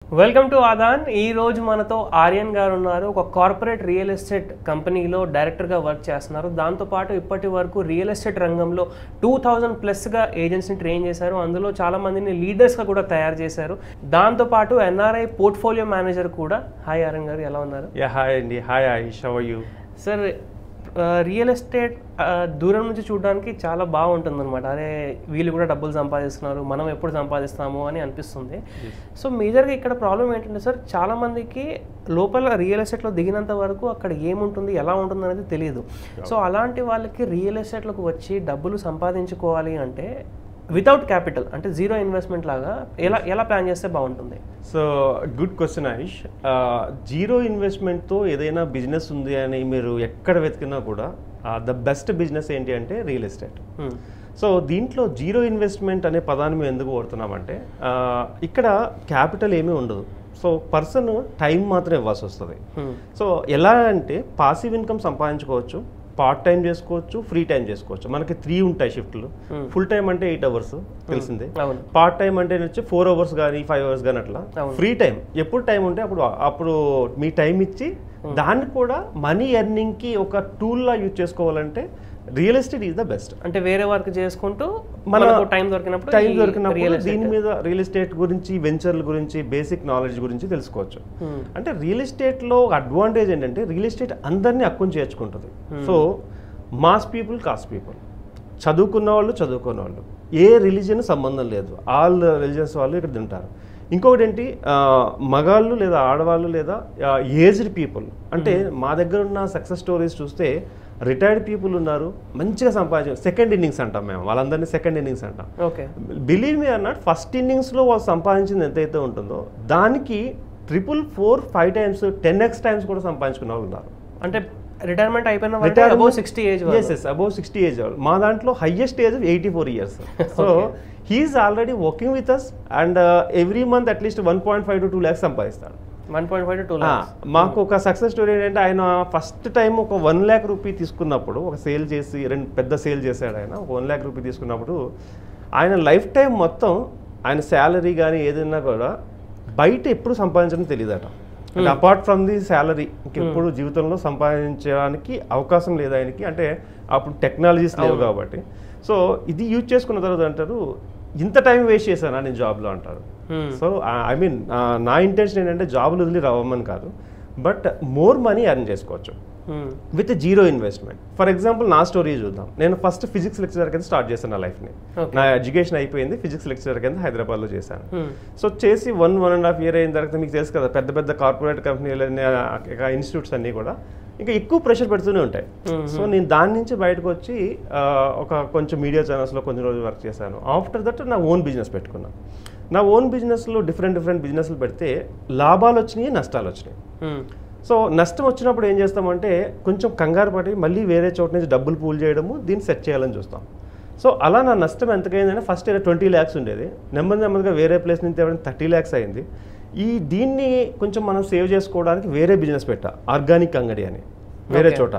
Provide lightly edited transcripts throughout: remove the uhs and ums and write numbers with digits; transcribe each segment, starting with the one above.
Welcome to Aadan. ఈ రోజు మనతో ఆర్యన్ గారు ఉన్నారు. ఒక కార్పొరేట్ రియల్ ఎస్టేట్ కంపెనీలో డైరెక్టర్గా వర్క్ చేస్తున్నారు. దాంతోపాటు ఇప్పటి వరకు రియల్ ఎస్టేట్ రంగంలో 2000+ ఏజెంట్స్ని ట్రైన్ చేశారు. అందులో చాలా మందిని లీడర్స్గా కూడా తయారు చేశారు. దాంతోపాటు ఎన్ఆర్ఐ పోర్ట్ఫోలియో మేనేజర్ కూడా. హాయ్ ఆర్యన్ గారు, ఎలా ఉన్నారు? హాయ్ అండి. Hi Ayush, how are you? Sir, real estate దూరం నుంచి చూడడానికి చాలా బాగుంటుంది అనమాట. అరే వీళ్ళు కూడా డబ్బులు సంపాదిస్తున్నారు, మనం ఎప్పుడు సంపాదిస్తాము అని అనిపిస్తుంది. సో మేజర్గా ఇక్కడ ప్రాబ్లం ఏంటంటే సార్, చాలామందికి లోపల రియల్ ఎస్టేట్లో దిగినంత వరకు అక్కడ ఏముంటుంది, ఎలా ఉంటుంది అనేది తెలియదు. సో అలాంటి వాళ్ళకి రియల్ ఎస్టేట్లోకి వచ్చి డబ్బులు సంపాదించుకోవాలి అంటే వితౌట్ క్యాపిటల్, అంటే జీరో ఇన్వెస్ట్మెంట్ లాగా ఎలా ప్లాన్ చేస్తే బాగుంటుంది? సో గుడ్ క్వశ్చన్ ఆయుష్. జీరో ఇన్వెస్ట్మెంట్తో ఏదైనా బిజినెస్ ఉంది అని మీరు ఎక్కడ వెతికినా కూడా ద బెస్ట్ బిజినెస్ ఏంటి అంటే రియల్ ఎస్టేట్. సో దీంట్లో జీరో ఇన్వెస్ట్మెంట్ అనే పదాన్ని మేము ఎందుకు వాడుతున్నామంటే, ఇక్కడ క్యాపిటల్ ఏమీ ఉండదు. సో పర్సన్ టైం మాత్రం ఇవ్వాల్సి వస్తుంది. సో ఎలా అంటే పాసివ్ ఇన్కమ్ సంపాదించుకోవచ్చు, పార్ట్ టైం చేసుకోవచ్చు, ఫ్రీ టైం చేసుకోవచ్చు. మనకి 3 ఉంటాయి షిఫ్ట్లు. ఫుల్ టైం అంటే 8 hours తెలిసిందే. పార్ట్ టైం అంటే వచ్చి 4 hours కానీ 5 hours కానీ అట్లా. ఫ్రీ టైం ఎప్పుడు టైం ఉంటే అప్పుడు మీ టైం ఇచ్చి దాన్ని కూడా మనీ ఎర్నింగ్కి ఒక టూల్లా యూజ్ చేసుకోవాలంటే real estate is the best. అంటే వేరే వర్క్ చేసుకుంటూ మనకు టైం దొరికినప్పుడు దీని మీద రియల్ ఎస్టేట్ గురించి, వెంచర్ల గురించి, బేసిక్ నాలెడ్జ్ గురించి తెలుసుకోవచ్చు. అంటే రియల్ ఎస్టేట్లో అడ్వాంటేజ్ ఏంటంటే రియల్ ఎస్టేట్ అందరినీ అక్కుని చేర్చుకుంటుంది. So mass people, caste people, చదువుకున్న వాళ్ళు, చదువుకున్న వాళ్ళు, ఏ రిలీజియన్ సంబంధం లేదు, ఆల్ రిలీజియన్స్ వాళ్ళు ఇక్కడ తింటారు. ఇంకొకటి ఏంటి, మగాళ్ళు లేదా ఆడవాళ్ళు లేదా ఏజ్డ్ పీపుల్. అంటే మా దగ్గర ఉన్న సక్సెస్ స్టోరీస్ చూస్తే రిటైర్డ్ పీపుల్ ఉన్నారు, మంచిగా సంపాదించారు. సెకండ్ ఇన్నింగ్స్ అంటాం మేము వాళ్ళందరినీ, సెకండ్ ఇన్నింగ్స్ అంటాం. ఓకే, బిలీవ్ మీ అన్నట్టు ఫస్ట్ ఇన్నింగ్స్లో వాళ్ళు సంపాదించింది ఎంతైతే ఉంటుందో దానికి 3, 4, 5 times 10x times కూడా సంపాదించుకున్న వాళ్ళు ఉన్నారు. అంటే రిటైర్మెంట్ అయిపోయిన అబౌవ్ 60 ఏజ్. Above 60 age. మా దాంట్లో highest age 84 years. So he's already working with us and every month at least 1.5 to 2 lakhs సంపాదిస్తాడు. 1.5 to 2 lakhs. మాకు ఒక సక్సెస్ స్టోరీ ఏంటంటే, ఆయన ఫస్ట్ టైం ఒక 1 lakh rupee తీసుకున్నప్పుడు, ఒక సేల్ చేసి పెద్ద సేల్ చేశాడు ఆయన. ఒక 1 lakh rupee తీసుకున్నప్పుడు ఆయన లైఫ్ టైం మొత్తం ఆయన శాలరీ కానీ ఏదైనా కూడా బయట ఎప్పుడు సంపాదించడం తెలియదట. అంటే అపార్ట్ ఫ్రమ్ ది శాలరీ ఇంకెప్పుడు జీవితంలో సంపాదించడానికి అవకాశం లేదు ఆయనకి. అంటే అప్పుడు టెక్నాలజీస్ లేవు కాబట్టి. సో ఇది యూజ్ చేసుకున్న తర్వాత అంటారు, ఇంత టైం వేస్ట్ చేశానా నేను జాబ్లో అంటారు. సో ఐ మీన్ నా ఇంటెన్షన్ ఏంటంటే జాబ్లు వదిలి రావమని కాదు, బట్ మోర్ మనీ ఎర్న్ చేసుకోవచ్చు with zero investment. For example నా స్టోరీ చూద్దాం. నేను ఫస్ట్ ఫిజిక్స్ లెక్చరర్ కింద స్టార్ట్ చేశాను నా లైఫ్ని. నా ఎడ్యుకేషన్ అయిపోయింది, ఫిజిక్స్ లెక్చరర్ కింద హైదరాబాద్లో చేశాను. సో చేసి 1.5 year అయిన తర్వాత మీకు తెలుసు కదా, పెద్ద పెద్ద కార్పొరేట్ కంపెనీలు, ఇన్స్టిట్యూట్స్ అన్నీ కూడా ఇంకా ఎక్కువ ప్రెషర్ పెడుతూనే ఉంటాయి. సో నేను దాని నుంచి బయటకు వచ్చి కొంచెం మీడియా ఛానల్స్లో కొంచెం రోజులు వర్క్ చేశాను. ఆఫ్టర్ దట్ నా ఓన్ బిజినెస్ పెట్టుకున్నాను. నా ఓన్ బిజినెస్లో డిఫరెంట్ బిజినెస్లు పెడితే లాభాలు వచ్చినాయి, నష్టాలు వచ్చినాయి. సో నష్టం వచ్చినప్పుడు ఏం చేస్తామంటే కొంచెం కంగారు పడి మళ్ళీ వేరే చోట నుంచి డబ్బులు పూల్ చేయడము, దీన్ని సెట్ చేయాలని చూస్తాం. సో అలా నా నష్టం ఎంతకైందంటే, ఫస్ట్ ఇయర్ 20 lakhs ఉండేది, నెమ్మదిగా వేరే ప్లేస్ నుంచి 30 lakhs అయింది. దీన్ని కొంచెం మనం సేవ్ చేసుకోవడానికి వేరే బిజినెస్ పెట్టా, ఆర్గానిక్ అంగడి అని వేరే చోట.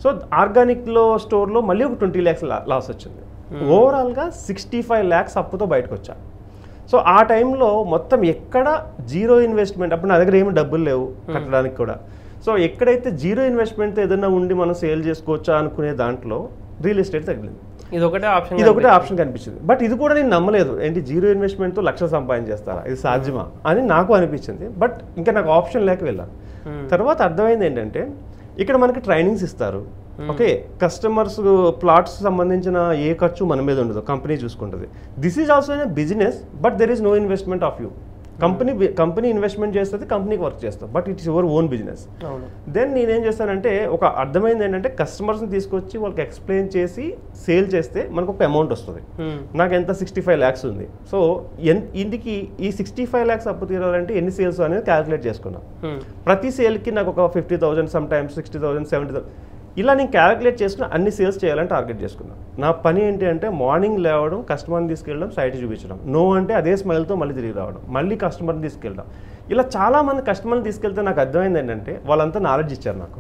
సో ఆర్గానిక్లో స్టోర్లో మళ్ళీ ఒక 20 lakhs లాస్ వచ్చింది. ఓవరాల్గా 65 lakhs అప్పుతో బయటకు వచ్చా. సో ఆ టైంలో మొత్తం ఎక్కడ జీరో ఇన్వెస్ట్మెంట్, అప్పుడు నా దగ్గర ఏమి డబ్బులు లేవు కట్టడానికి కూడా. సో ఎక్కడైతే జీరో ఇన్వెస్ట్మెంట్తో ఏదైనా ఉండి మనం సేల్ చేసుకోవచ్చా అనుకునే దాంట్లో రియల్ ఎస్టేట్ తగిలింది. ఇది ఒకటే ఆప్షన్ కనిపించింది. బట్ ఇది కూడా నేను నమ్మలేదు. ఏంటి జీరో ఇన్వెస్ట్మెంట్తో లక్ష సంపాదించేస్తారా, ఇది సాధ్యమా అని నాకు అనిపించింది. బట్ ఇంకా నాకు ఆప్షన్ లేక వెళ్ళాను. తర్వాత అర్థమైంది ఏంటంటే, ఇక్కడ మనకి ట్రైనింగ్స్ ఇస్తారు. ఓకే, కస్టమర్స్ ప్లాట్స్ సంబంధించిన ఏ ఖర్చు మన మీద ఉండదు, కంపెనీ చూసుకుంటుంది. This is also a business, but there is no investment of you. Company investment చేస్తుంది, కంపెనీకి వర్క్ చేస్తాం, but it's your own business. Then నేనేం చేస్తానంటే, ఒక అర్థమైంది ఏంటంటే, కస్టమర్స్ని తీసుకొచ్చి వాళ్ళకి ఎక్స్ప్లెయిన్ చేసి సేల్ చేస్తే మనకు ఒక అమౌంట్ వస్తుంది. నాకు ఎంత 65 lakhs ఉంది. సో ఇంటికి ఈ 65 lakhs అప్పు తీరాలంటే ఎన్ని సేల్స్ అనేది క్యాలిక్యులేట్ చేసుకున్నాను. ప్రతి సేల్కి నాకు ఒక 50,000, సమ్ టైమ్స్ 60,000, 70,000 ఇలా నేను క్యాలిక్యులేట్ చేసుకుని అన్ని సేల్స్ చేయాలని టార్గెట్ చేసుకున్నాను. నా పని ఏంటి అంటే, మార్నింగ్ లేవడం, కస్టమర్ని తీసుకెళ్ళడం, సైట్ చూపించడం, నో అంటే అదే స్మైల్తో మళ్ళీ తిరిగి రావడం, మళ్ళీ కస్టమర్ని తీసుకెళ్ళడం. ఇలా చాలామంది కస్టమర్ని తీసుకెళ్తే నాకు అర్థమైంది ఏంటంటే, వాళ్ళంతా నాలెడ్జ్ ఇచ్చారు నాకు.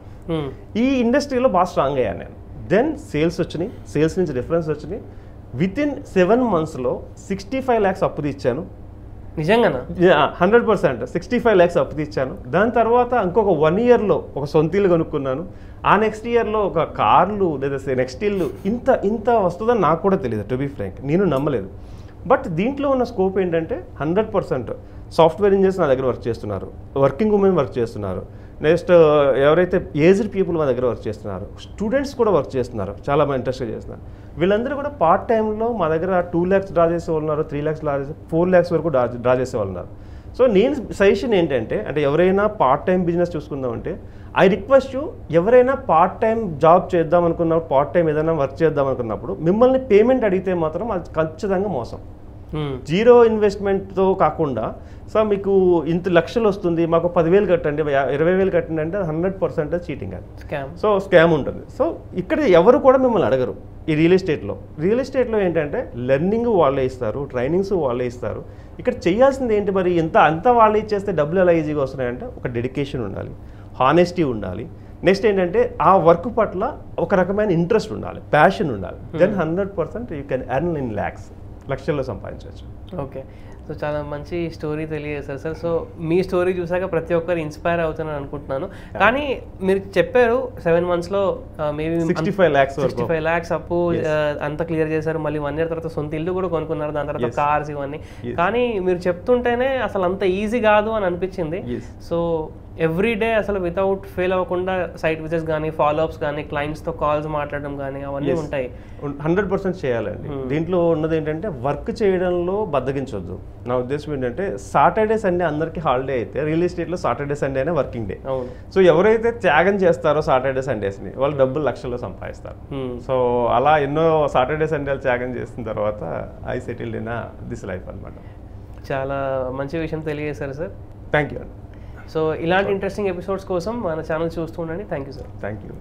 ఈ ఇండస్ట్రీలో బాగా స్ట్రాంగ్ అయ్యాను నేను. దెన్ సేల్స్ వచ్చినాయి, సేల్స్ నుంచి రిఫరెన్స్ వచ్చినాయి. విత్ ఇన్ 7 months 65 lakhs అప్పు తీర్చాను. నిజంగానా? 100%. 65 lakhs అప్పు తెచ్చాను. దాని తర్వాత ఇంకొక 1 yearలో ఒక సొంత ఇల్లు కొనుక్కున్నాను. ఆ నెక్స్ట్ ఇయర్లో ఒక కార్లు లేదా నెక్స్ట్ ఇల్లు ఇంత వస్తుందని నాకు కూడా తెలియదు, టు బీ ఫ్రాంక్. నేను నమ్మలేదు. బట్ దీంట్లో ఉన్న స్కోప్ ఏంటంటే 100% సాఫ్ట్వేర్ ఇంజనీర్స్ నా దగ్గర వర్క్ చేస్తున్నారు, వర్కింగ్ ఉమెన్ వర్క్ చేస్తున్నారు, నెక్స్ట్ ఎవరైతే ఏజ్డ్ పీపుల్ మా దగ్గర వర్క్ చేస్తున్నారు, స్టూడెంట్స్ కూడా వర్క్ చేస్తున్నారు, చాలా బాగా ఇంట్రెస్ట్గా చేస్తున్నారు. వీళ్ళందరూ కూడా పార్ట్ టైంలో మా దగ్గర 2 lakhs డ్రా చేసే వాళ్ళు ఉన్నారు, 3 lakhs డ్రా చేసే 4 lakhs వరకు డ్రా చేసే వాళ్ళు ఉన్నారు. సో నేను సజెషన్ ఏంటంటే, అంటే ఎవరైనా పార్ట్ టైం బిజినెస్ చూసుకుందామంటే ఐ రిక్వెస్ట్ యూ, ఎవరైనా పార్ట్ టైం జాబ్ చేద్దాం అనుకున్నప్పుడు, పార్ట్ టైం ఏదైనా వర్క్ చేద్దాం అనుకున్నప్పుడు మిమ్మల్ని పేమెంట్ అడిగితే మాత్రం అది ఖచ్చితంగా మోసం. జీరో ఇన్వెస్ట్మెంట్తో కాకుండా సార్ మీకు ఇంత లక్షలు వస్తుంది, మాకు 10,000 కట్టండి, 20,000 కట్టండి అంటే 100% చీటింగ్ అది, సో స్కామ్ ఉంటుంది. సో ఇక్కడ ఎవరు కూడా మిమ్మల్ని అడగరు. ఈ రియల్ ఎస్టేట్లో ఏంటంటే లెర్నింగ్ వాళ్ళే ఇస్తారు, ట్రైనింగ్స్ వాళ్ళే ఇస్తారు. ఇక్కడ చేయాల్సింది ఏంటి మరి, అంతా వాళ్ళే ఇచ్చేస్తే డబ్బులు ఎలా ఈజీగా వస్తున్నాయంటే ఒక డెడికేషన్ ఉండాలి, హానెస్టీ ఉండాలి, నెక్స్ట్ ఏంటంటే ఆ వర్క్ పట్ల ఒక రకమైన ఇంట్రెస్ట్ ఉండాలి, ప్యాషన్ ఉండాలి. Then 100% you can earn in lakhs, లక్షల్లో సంపాదించవచ్చు. ఓకే, సో చాలా మంచి స్టోరీ తెలియజేశారు సార్. సో మీ స్టోరీ చూసాక ప్రతి ఒక్కరు ఇన్స్పైర్ అవుతారని అనుకుంటున్నాను. కానీ మీరు చెప్పారు 7 monthsలో మేబీ 65 lakhs అప్పు అంతా క్లియర్ చేశారు, మళ్ళీ 1 year తర్వాత సొంత ఇల్లు కూడా కొనుక్కున్నారు, దాని తర్వాత కార్స్ ఇవన్నీ. కానీ మీరు చెప్తుంటేనే అసలు అంత ఈజీ కాదు అని అనిపించింది. సో ఎవ్రీ డే అసలు వితౌట్ ఫెయిల్ అవ్వకుండా సైట్ విజిట్స్ కానీ, ఫాలోఅప్స్ కానీ, క్లయింట్స్తో కాల్స్ మాట్లాడడం కానీ అవన్నీ ఉంటాయి. 100% చేయాలండి. దీంట్లో ఉన్నది ఏంటంటే వర్క్ చేయడంలో బద్దగించొద్దు. నా ఉద్దేశం ఏంటంటే సాటర్డే సండే అందరికీ హాలిడే అయితే రియల్ ఎస్టేట్లో సాటర్డే సండే అనే వర్కింగ్ డే. సో ఎవరైతే త్యాగం చేస్తారో సాటర్డే సండేస్ని వాళ్ళు డబ్బులు లక్షల్లో సంపాదిస్తారు. సో అలా ఎన్నో సాటర్డే సండేలు త్యాగం చేసిన తర్వాత I settled in this life అనమాట. చాలా మంచి విషయం తెలియజేశారు సార్. థ్యాంక్ యూ అండి. సో ఇలాంటి ఇంట్రెస్టింగ్ ఎపిసోడ్స్ కోసం మన ఛానల్ చూస్తూ ఉండండి. Thank you sir. Thank you.